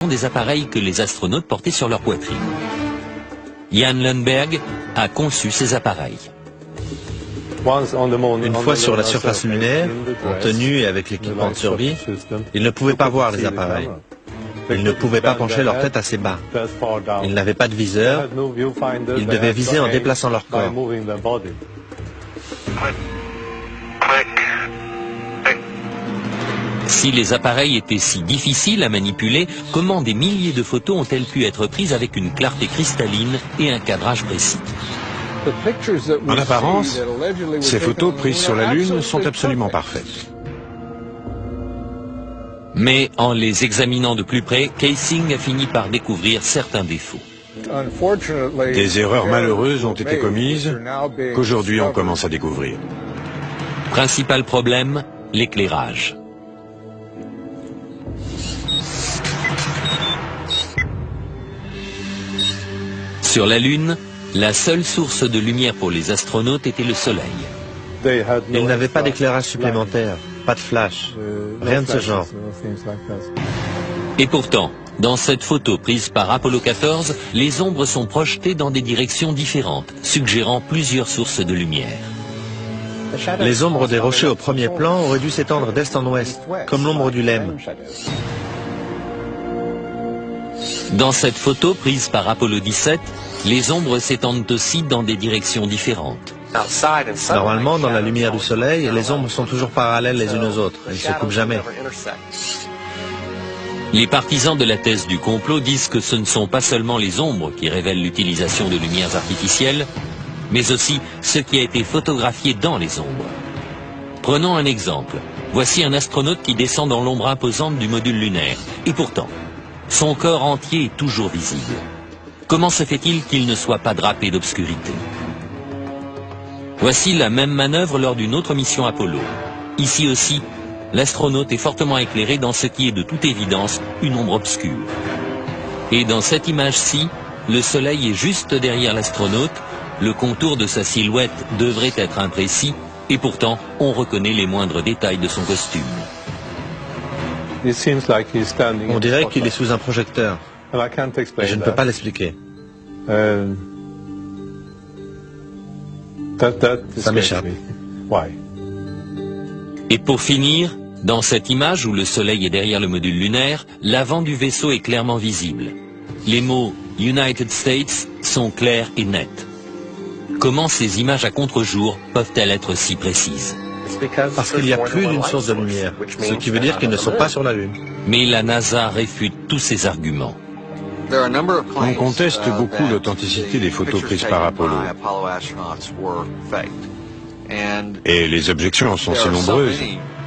des appareils que les astronautes portaient sur leur poitrine. Jan Lundberg a conçu ces appareils. Une fois sur la surface lunaire, en tenue et avec l'équipement de survie, ils ne pouvaient pas voir les appareils. Ils ne pouvaient pas pencher leur tête assez bas. Ils n'avaient pas de viseur. Ils devaient viser en déplaçant leur corps. Si les appareils étaient si difficiles à manipuler, comment des milliers de photos ont-elles pu être prises avec une clarté cristalline et un cadrage précis? En apparence, ces photos prises sur la Lune sont absolument parfaites. Mais en les examinant de plus près, Kaysing a fini par découvrir certains défauts. Des erreurs malheureuses ont été commises qu'aujourd'hui on commence à découvrir. Principal problème, l'éclairage. Sur la Lune, la seule source de lumière pour les astronautes était le Soleil. Ils n'avaient pas d'éclairage supplémentaire, pas de flash, rien de ce genre. Et pourtant, dans cette photo prise par Apollo 14, les ombres sont projetées dans des directions différentes, suggérant plusieurs sources de lumière. Les ombres des rochers au premier plan auraient dû s'étendre d'est en ouest, comme l'ombre du Lemme. Dans cette photo prise par Apollo 17, les ombres s'étendent aussi dans des directions différentes. Normalement, dans la lumière du soleil, les ombres sont toujours parallèles les unes aux autres. Elles ne se coupent jamais. Les partisans de la thèse du complot disent que ce ne sont pas seulement les ombres qui révèlent l'utilisation de lumières artificielles, mais aussi ce qui a été photographié dans les ombres. Prenons un exemple. Voici un astronaute qui descend dans l'ombre imposante du module lunaire. Et pourtant, son corps entier est toujours visible. Comment se fait-il qu'il ne soit pas drapé d'obscurité? Voici la même manœuvre lors d'une autre mission Apollo. Ici aussi, l'astronaute est fortement éclairé dans ce qui est de toute évidence une ombre obscure. Et dans cette image-ci, le soleil est juste derrière l'astronaute, le contour de sa silhouette devrait être imprécis, et pourtant on reconnaît les moindres détails de son costume. On dirait qu'il est sous un projecteur. Mais je ne peux pas l'expliquer. Ça m'échappe. Et pour finir, dans cette image où le soleil est derrière le module lunaire, l'avant du vaisseau est clairement visible. Les mots « United States » sont clairs et nets. Comment ces images à contre-jour peuvent-elles être si précises? Parce qu'il y a plus d'une source de lumière, ce qui veut dire qu'ils ne sont pas sur la Lune. Mais la NASA réfute tous ces arguments. On conteste beaucoup l'authenticité des photos prises par Apollo. Et les objections sont si nombreuses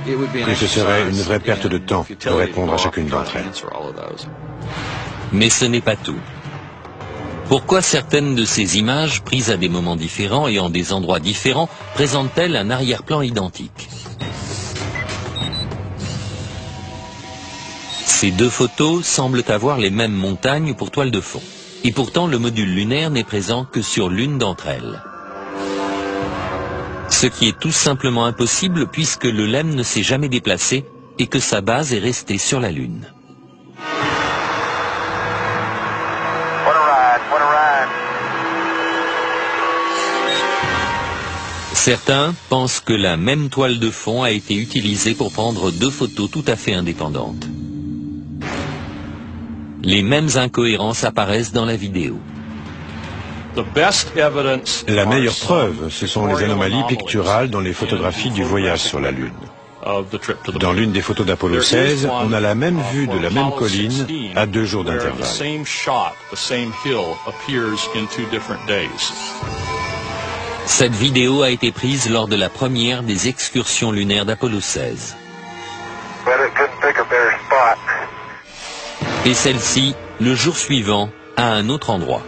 que ce serait une vraie perte de temps de répondre à chacune d'entre elles. Mais ce n'est pas tout. Pourquoi certaines de ces images, prises à des moments différents et en des endroits différents, présentent-elles un arrière-plan identique? Ces deux photos semblent avoir les mêmes montagnes pour toile de fond. Et pourtant, le module lunaire n'est présent que sur l'une d'entre elles. Ce qui est tout simplement impossible puisque le LEM ne s'est jamais déplacé et que sa base est restée sur la Lune. Certains pensent que la même toile de fond a été utilisée pour prendre deux photos tout à fait indépendantes. Les mêmes incohérences apparaissent dans la vidéo. La meilleure preuve, ce sont les anomalies picturales dans les photographies du voyage sur la Lune. Dans l'une des photos d'Apollo 16, on a la même vue de la même colline à 2 jours d'intervalle. Cette vidéo a été prise lors de la première des excursions lunaires d'Apollo 16. Et celle-ci, le jour suivant, à un autre endroit.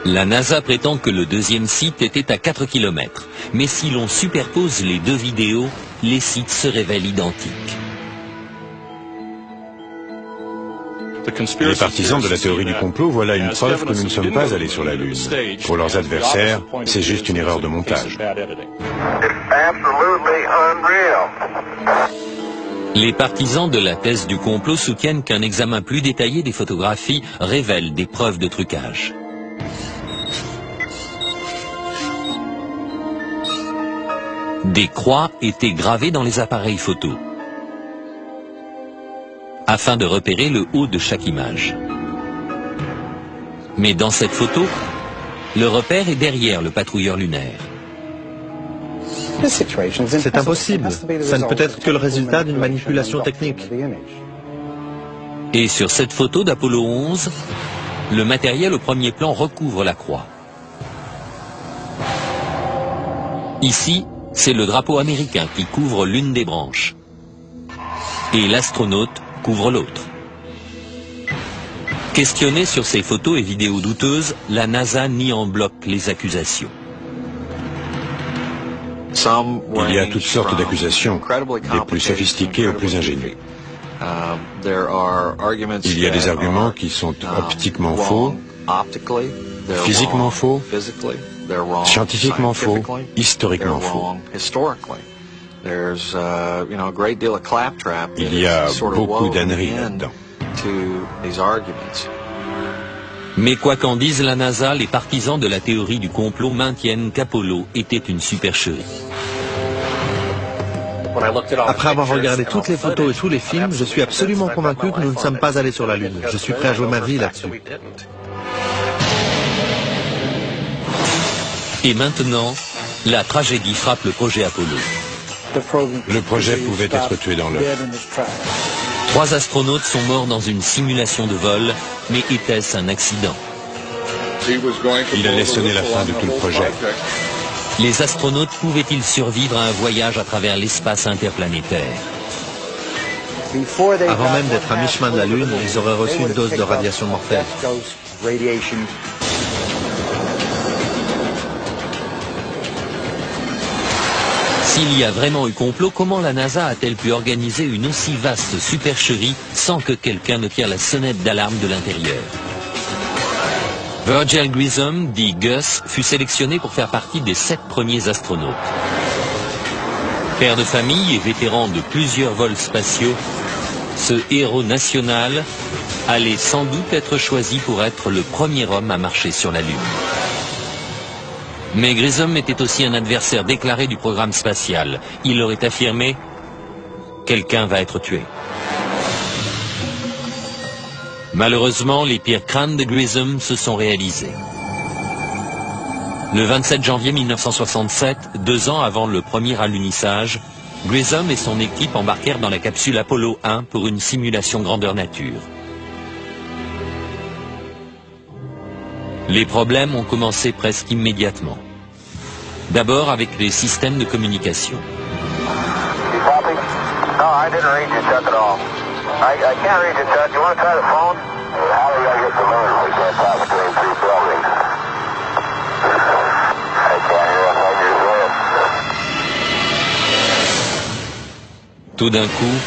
La NASA prétend que le deuxième site était à 4 km, mais si l'on superpose les deux vidéos, les sites se révèlent identiques. Les partisans de la théorie du complot voient là une preuve que nous ne sommes pas allés sur la Lune. Pour leurs adversaires, c'est juste une erreur de montage. Les partisans de la thèse du complot soutiennent qu'un examen plus détaillé des photographies révèle des preuves de trucage. Des croix étaient gravées dans les appareils photo, afin de repérer le haut de chaque image. Mais dans cette photo, le repère est derrière le patrouilleur lunaire. C'est impossible. Ça ne peut être que le résultat d'une manipulation technique. Et sur cette photo d'Apollo 11, le matériel au premier plan recouvre la croix. Ici, c'est le drapeau américain qui couvre l'une des branches. Et l'astronaute couvre l'autre. Questionnée sur ces photos et vidéos douteuses, la NASA nie en bloc les accusations. Il y a toutes sortes d'accusations, des plus sophistiquées aux plus ingénues. Il y a des arguments qui sont optiquement faux, physiquement faux, scientifiquement faux, historiquement faux. Il y a beaucoup d'âneries là-dedans. Mais quoi qu'en dise la NASA, les partisans de la théorie du complot maintiennent qu'Apollo était une supercherie. Après avoir regardé toutes les photos et tous les films, je suis absolument convaincu que nous ne sommes pas allés sur la Lune. Je suis prêt à jouer ma vie là-dessus. Et maintenant, la tragédie frappe le projet Apollo. Le projet pouvait être tué dans l'œuf. 3 astronautes sont morts dans une simulation de vol, mais était-ce un accident? Il allait sonner la fin de tout le projet. Les astronautes pouvaient-ils survivre à un voyage à travers l'espace interplanétaire? Avant même d'être à mi-chemin de la Lune, ils auraient reçu une dose de radiation mortelle. S'il y a vraiment eu complot, comment la NASA a-t-elle pu organiser une aussi vaste supercherie sans que quelqu'un ne tire la sonnette d'alarme de l'intérieur? Virgil Grissom, dit Gus, fut sélectionné pour faire partie des 7 premiers astronautes. Père de famille et vétéran de plusieurs vols spatiaux, ce héros national allait sans doute être choisi pour être le premier homme à marcher sur la Lune. Mais Grissom était aussi un adversaire déclaré du programme spatial. Il aurait affirmé « Quelqu'un va être tué ». Malheureusement, les pires craintes de Grissom se sont réalisées. Le 27 janvier 1967, 2 ans avant le premier alunissage, Grissom et son équipe embarquèrent dans la capsule Apollo 1 pour une simulation grandeur nature. Les problèmes ont commencé presque immédiatement. D'abord avec les systèmes de communication. Tout d'un coup,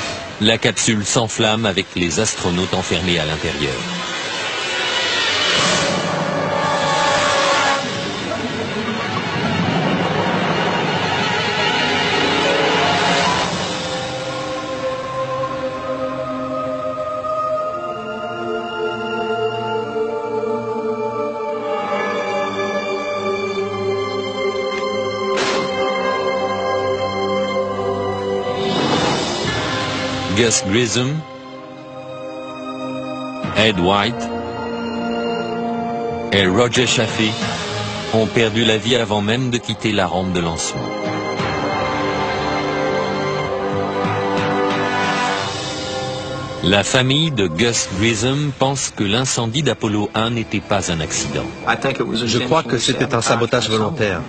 la capsule s'enflamme avec les astronautes enfermés à l'intérieur. Gus Grissom, Ed White et Roger Chaffee ont perdu la vie avant même de quitter la rampe de lancement. La famille de Gus Grissom pense que l'incendie d'Apollo 1 n'était pas un accident. Je crois que c'était un sabotage volontaire.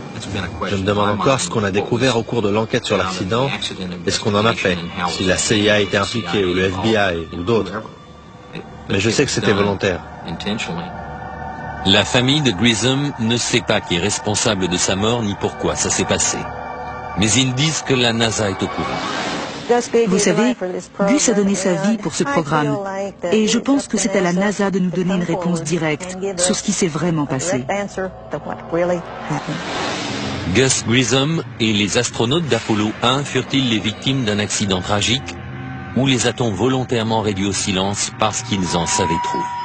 Je me demande encore ce qu'on a découvert au cours de l'enquête sur l'accident et ce qu'on en a fait, si la CIA était impliquée ou le FBI ou d'autres. Mais je sais que c'était volontaire. La famille de Grissom ne sait pas qui est responsable de sa mort ni pourquoi ça s'est passé. Mais ils disent que la NASA est au courant. Vous savez, Gus a donné sa vie pour ce programme et je pense que c'est à la NASA de nous donner une réponse directe sur ce qui s'est vraiment passé. Gus Grissom et les astronautes d'Apollo 1 furent-ils les victimes d'un accident tragique ou les a-t-on volontairement réduits au silence parce qu'ils en savaient trop?